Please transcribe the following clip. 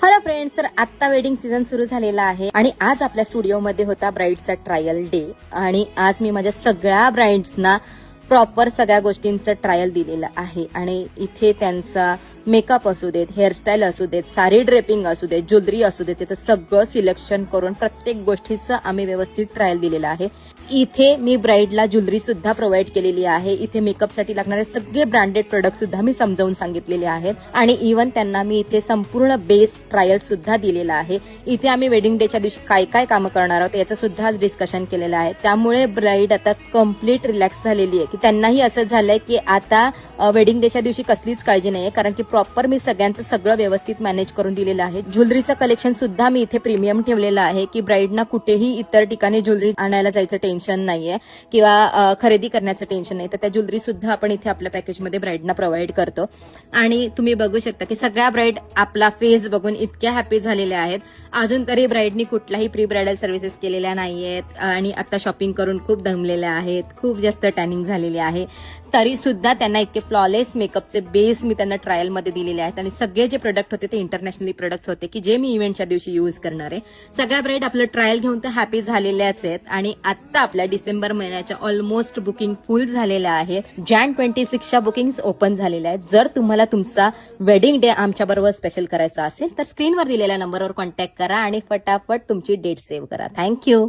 Hello friends, तर आत्ता wedding season सुरू झालेला आहे आणि आज आपल्या स्टुडिओमध्ये होता ब्राईडचा ट्रायल डे आणि आज मी माझ्या सगळ्या ब्राईड्सना प्रॉपर सगळ्या गोष्टींचं ट्रायल दिलेलं आहे आणि इथे त्यांचा मेकअप असू देत, हेअरस्टाईल असू देत, साडी ड्रेपिंग असू देत, ज्वेलरी असू देत, त्याचं सगळं सिलेक्शन करून प्रत्येक गोष्टीचं आम्ही व्यवस्थित ट्रायल दिलेलं आहे. इथे मी ब्राईडला ज्वेलरी सुद्धा प्रोव्हाइड केलेली आहे. इथे मेकअपसाठी लागणारे सगळे ब्रँडेड प्रोडक्ट सुद्धा मी समजावून सांगितलेले आहेत आणि इव्हन त्यांना मी इथे संपूर्ण बेस ट्रायल सुद्धा दिलेला आहे. इथे आम्ही वेडिंग डेच्या दिवशी काय काय कामं करणार आहोत याचं सुद्धा आज डिस्कशन केलेलं आहे. त्यामुळे ब्राईड आता कम्प्लीट रिलॅक्स झालेली आहे की त्यांनाही असं झालंय की आता वेडिंग डेच्या दिवशी कसलीच काळजी नाहीये, कारण की प्रॉपर मी सगळ्यांचं सगळं व्यवस्थित मॅनेज करून दिलेलं आहे. ज्वेलरीचं कलेक्शन सुद्धा मी इथे प्रीमियम ठेवलेलं आहे की ब्राईडना कुठेही इतर ठिकाणी ज्वेलरी आणायला जायचं टेन्शन नाहीये किंवा खरेदी करण्याचं टेन्शन नाही. तर त्या ज्वेलरी सुद्धा आपण इथे आपल्या पॅकेजमध्ये ब्राईडना प्रोव्हाइड करतो आणि तुम्ही बघू शकता की सगळ्या ब्राईड आपला फेस बघून इतक्या हॅपी झालेल्या आहेत. अजून तरी ब्राईडनी कुठलाही प्री ब्रायडल सर्व्हिसेस केलेल्या नाहीयेत आणि आता शॉपिंग करून खूप दमलेल्या आहेत, खूप जास्त टॅनिंग झालेली आहे. तरी सुद्धा त्यांना इतके फ्लॉलेस मेकअपचे बेस मी त्यांना ट्रायलमध्ये दिलेले आहेत आणि सगळे जे प्रोडक्ट होते ते इंटरनॅशनली प्रोडक्ट्स होते की जे मी इव्हेंटच्या दिवशी यूज करणार आहे. सगळ्या ब्राईड आपलं ट्रायल घेऊन तर हॅपी झालेल्याच आहेत आणि आता आपल्या डिसेंबर महिन्याच्या ऑलमोस्ट बुकिंग फुल झालेल्या आहे. Jan 26च्या बुकिंग्स ओपन झालेल्या आहेत. जर तुम्हाला तुमचा वेडिंग डे आमच्याबरोबर स्पेशल करायचा असेल तर स्क्रीनवर दिलेल्या नंबरवर कॉन्टॅक्ट करा आणि फटाफट तुमची डेट सेव्ह करा. थँक्यू.